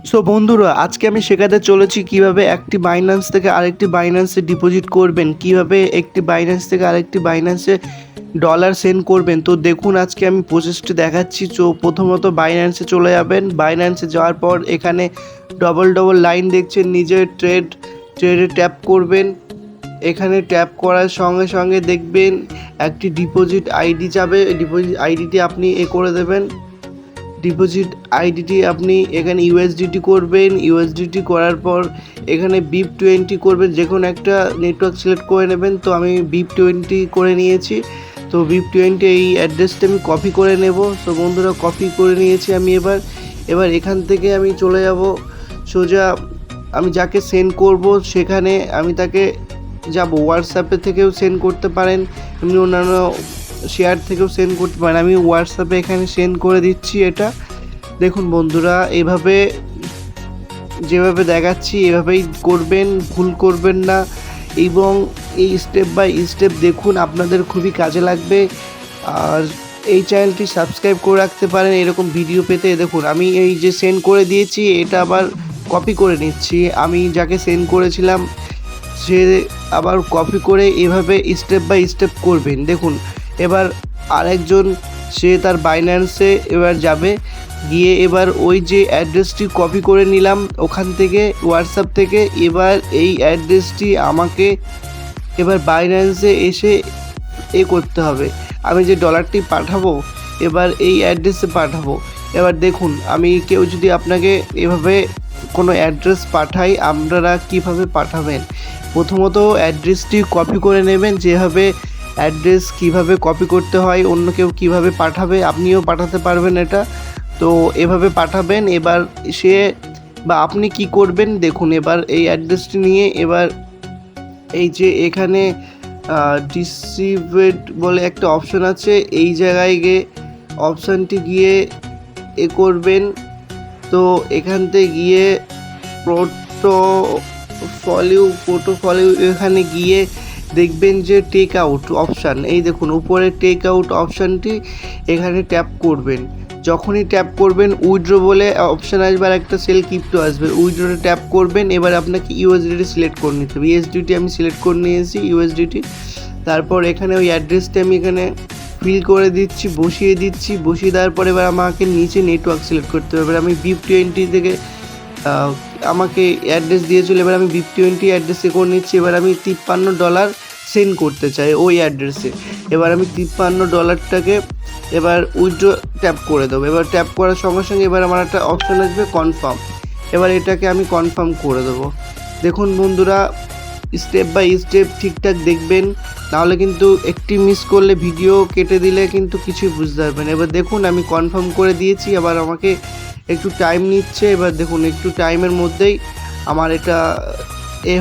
So বন্ধুরা, আজকে আমি শেখাতে চলেছি কিভাবে একটি বাইন্যান্স থেকে আরেকটি বাইন্যান্সে ডিপোজিট করবেন, কিভাবে একটি বাইন্যান্স থেকে আরেকটি বাইন্যান্সে ডলার সেন্ড করবেন। তো দেখুন, আজকে আমি প্রসেসটি দেখাচ্ছি। তো প্রথমত বাইন্যান্সে চলে যাবেন। বাইন্যান্সে যাওয়ার পর এখানে ডবল ডবল লাইন দেখছেন, নিজের ট্রেডে ট্যাপ করবেন। এখানে ট্যাপ করার সঙ্গে সঙ্গে দেখবেন একটি ডিপোজিট আইডি যাবে। ডিপোজিট আইডিটি আপনি করে দেবেন। ডিপোজিট আইডিটি আপনি এখানে ইউএসডিটি করবেন। ইউএসডিটি করার পর এখানে BIP20 করবেন, যে কোনো একটা নেটওয়ার্ক সিলেক্ট করে নেবেন। তো আমি BIP20 করে নিয়েছি। তো BIP20 এই অ্যাড্রেসটা আমি কপি করে নেব। তো বন্ধুরা, কপি করে নিয়েছি আমি। এবার এখান থেকে আমি চলে যাব সোজা, আমি যাকে সেন্ড করব সেখানে আমি তাকে যাব। হোয়াটসঅ্যাপে থেকেও সেন্ড করতে পারেন, এমনি অন্যান্য শেয়ার থেকেও সেন্ড করতে পারেন। আমি হোয়াটসঅ্যাপে এখানে সেন্ড করে দিচ্ছি। এটা দেখুন বন্ধুরা, এভাবে যেভাবে দেখাচ্ছি এভাবেই করবেন, ভুল করবেন না। এবং এই স্টেপ বাই স্টেপ দেখুন, আপনাদের খুবই কাজে লাগবে। আর এই চ্যানেলটি সাবস্ক্রাইব করে রাখতে পারেন এরকম ভিডিও পেতে। দেখুন, আমি এই যে সেন্ড করে দিয়েছি, এটা আবার কপি করে নিচ্ছি। আমি যাকে সেন্ড করেছিলাম সে আবার কপি করে এভাবে স্টেপ বাই স্টেপ করবেন। দেখুন, এবার আরেকজন সে তার বাইন্যান্সে এবার যাবে, গিয়ে এবার ওই যে অ্যাড্রেসটি কপি করে নিলাম ওখান থেকে, হোয়াটসঅ্যাপ থেকে, এবার এই অ্যাড্রেসটি আমাকে এবার বাইন্যান্সে এসে করতে হবে। আমি যে ডলারটি পাঠাবো এবার এই অ্যাড্রেসে পাঠাবো। এবার দেখুন, আমি কেউ যদি আপনাকে এভাবে কোনো অ্যাড্রেস পাঠাই, আপনারা কিভাবে পাঠাবেন। প্রথমত অ্যাড্রেসটি কপি করে নেবেন। যেভাবে অ্যাড্রেস কিভাবে কপি করতে হয়, অন্য কেউ কিভাবে পাঠাবে আপনিও পাঠাতে পারবেন এটা। তো এভাবে পাঠাবেন। এবার সে বা আপনি কি করবেন দেখুন, এবার এই অ্যাড্রেসটি নিয়ে এবার এই যে এখানে ডিসিভেড বলে একটা অপশন আছে, এই জায়গায় গিয়ে অপশানটি গিয়ে করবেন। তো এখান থেকে গিয়ে পোর্টফোলিও এখানে গিয়ে দেখবেন যে টেক আউট অপশান, এই দেখুন উপরে টেক আউট অপশানটি এখানে ট্যাপ করবেন। যখনই ট্যাপ করবেন উইথড্র বলে অপশান আসবে আর একটা সেল ক্রিপ্টো আসবে, উইথড্রোতে ট্যাপ করবেন। এবার আপনাকে ইউএসডিটি সিলেক্ট করে নিতে হবে। ইউএসডিটি আমি সিলেক্ট করে নিয়েছি, ইউএসডিটি। তারপর এখানে ওই অ্যাড্রেসটা আমি এখানে ফিল করে দিচ্ছি, বসিয়ে দিচ্ছি। বসিয়ে দেওয়ার পর এবার আমাকে নিচে নেটওয়ার্ক সিলেক্ট করতে হবে। এবার আমি BIP20 থেকে আমাকে অ্যাড্রেস দিয়েছিল, এবার আমি BIP20 অ্যাড্রেসে করে নিচ্ছি। এবার আমি $53 সেন্ড করতে চাই ওই অ্যাড্রেসে। এবার আমি $53টাকে এবার উইথড্র ট্যাপ করে দেবো। এবার ট্যাপ করার সঙ্গে সঙ্গে এবার আমার একটা অপশান আসবে কনফার্ম। এবার এটাকে আমি কনফার্ম করে দেবো। দেখুন বন্ধুরা, স্টেপ বাই স্টেপ ঠিকঠাক দেখবেন, নাহলে কিন্তু একটি মিস করলে, ভিডিও কেটে দিলে কিন্তু কিছুই বুঝতে পারবেন। এবার দেখুন আমি কনফার্ম করে দিয়েছি। এবার আমাকে একটু টাইম নিচ্ছে। এবার দেখুন একটু টাইমের মধ্যেই আমার এটা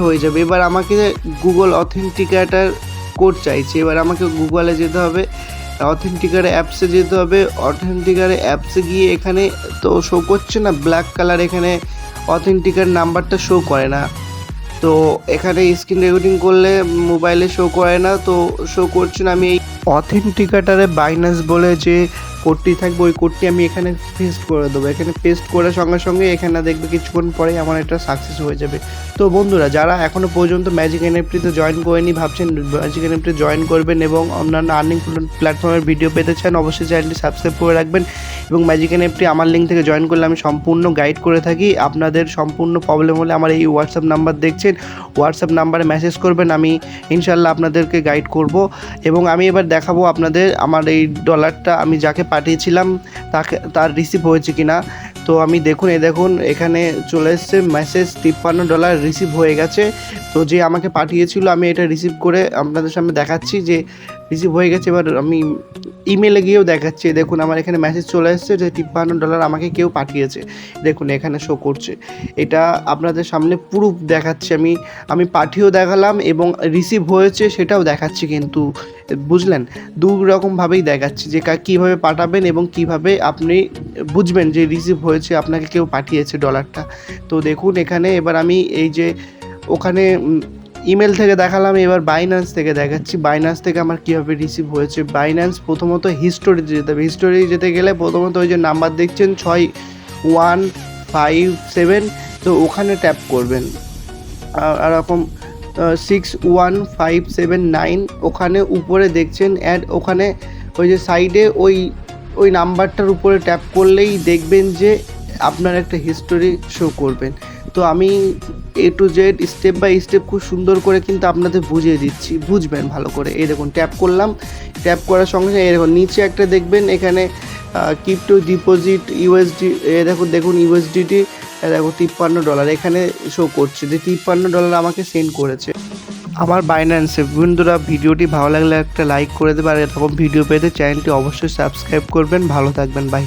হয়ে যাবে। এবার আমাকে গুগল অথেন্টিকেটর কোড চাইছে। এবার আমাকে গুগলে যেতে হবে, অথেন্টিকেটর অ্যাপসে যেতে হবে। অথেন্টিকেটর অ্যাপসে গিয়ে এখানে তো শো করছে না, ব্ল্যাক কালার, এখানে অথেন্টিকেট নাম্বারটা শো করে না। তো এখানে স্ক্রিন রেকর্ডিং করলে মোবাইলে শো করে না, তো শো করছে না। আমি এই অথেন্টিকেটারে বাইন্যান্স বলে যে কোডটি থাকবে, ওই কোডটি আমি এখানে পেস্ট করে দেবো। এখানে পেস্ট করার সঙ্গে সঙ্গে এখানে দেখবে কিছুক্ষণ পরেই আমার এটা সাকসেস হয়ে যাবে। তো বন্ধুরা, যারা এখনও পর্যন্ত ম্যাজিক এনএফটিতে জয়েন করেনি, ভাবছেন ম্যাজিক এনএফটি জয়েন করবেন এবং অন্যান্য আর্নিং প্ল্যাটফর্মের ভিডিও পেতে চান, অবশ্যই চ্যানেলটি সাবস্ক্রাইব করে রাখবেন। এবং ম্যাজিক এনএফটি আমার লিঙ্ক থেকে জয়েন করলে আমি সম্পূর্ণ গাইড করে থাকি। আপনাদের সম্পূর্ণ প্রবলেম হলে আমার এই হোয়াটসঅ্যাপ নাম্বার দেখছেন, হোয়াটসঅ্যাপ নাম্বারে মেসেজ করবেন, আমি ইনশাল্লাহ আপনাদেরকে গাইড করব। এবং আমি এবার দেখাবো আপনাদের আমার এই ডলারটা আমি যাকে পাঠিয়েছিলাম তার রিসিভ হয়েছে কিনা। তো আমি দেখুন, দেখুন এখানে চলে এসছে মেসেজ, $53 রিসিভ হয়ে গেছে। তো যে আমাকে পাঠিয়েছিল আমি এটা রিসিভ করে আপনাদের সামনে দেখাচ্ছি যে রিসিভ হয়ে গেছে। এবার আমি ইমেলে গিয়েও দেখাচ্ছি, দেখুন আমার এখানে মেসেজ চলে এসছে যে $53 আমাকে কেউ পাঠিয়েছে। দেখুন এখানে শো করছে, এটা আপনাদের সামনে প্রুফ দেখাচ্ছি। আমি পাঠিয়েও দেখালাম এবং রিসিভ হয়েছে সেটাও দেখাচ্ছি, কিন্তু বুঝলেন, দু রকমভাবেই দেখাচ্ছি যে কীভাবে পাঠাবেন এবং কিভাবে আপনি বুঝবেন যে রিসিভ হয়েছে, আপনাকে কেউ পাঠিয়েছে ডলারটা। তো দেখুন এখানে এবার আমি এই যে ওখানে ইমেল থেকে দেখালাম, এবার বাইন্যান্স থেকে দেখাচ্ছি বাইন্যান্স থেকে আমার কীভাবে রিসিভ হয়েছে। বাইন্যান্স প্রথমত হিস্টোরিতে যেতে হবে। হিস্টোরি যেতে গেলে প্রথমত ওই যে নাম্বার দেখছেন 61 6157, তো ওখানে ট্যাপ করবেন। আর এরকম 61579 ওখানে উপরে দেখছেন অ্যাড, ওখানে ওই যে সাইডে ওই নাম্বারটার উপরে ট্যাপ করলেই দেখবেন যে আপনার একটা হিস্টোরি শো করবেন। তো আমি A to Z step by step খুব সুন্দর করে কিন্তু আপনাদের বুঝিয়ে দিচ্ছি, বুঝবেন ভালো করে। এই দেখুন ট্যাপ করলাম, ট্যাপ করার সঙ্গে সঙ্গে এই দেখুন নিচে একটা দেখবেন এখানে ক্রিপ্টো ডিপোজিট ইউএসডি, দেখুন ইউএসডিটি দেখো $53 এখানে শো করছে যে $53 আমাকে সেন্ড করেছে আমার বাইন্যান্সে। বন্ধুরা ভিডিওটি ভালো লাগলে একটা লাইক করে দেবে, আর এরকম ভিডিও পেতে চ্যানেলটি অবশ্যই সাবস্ক্রাইব করবেন। ভালো থাকবেন, বাই।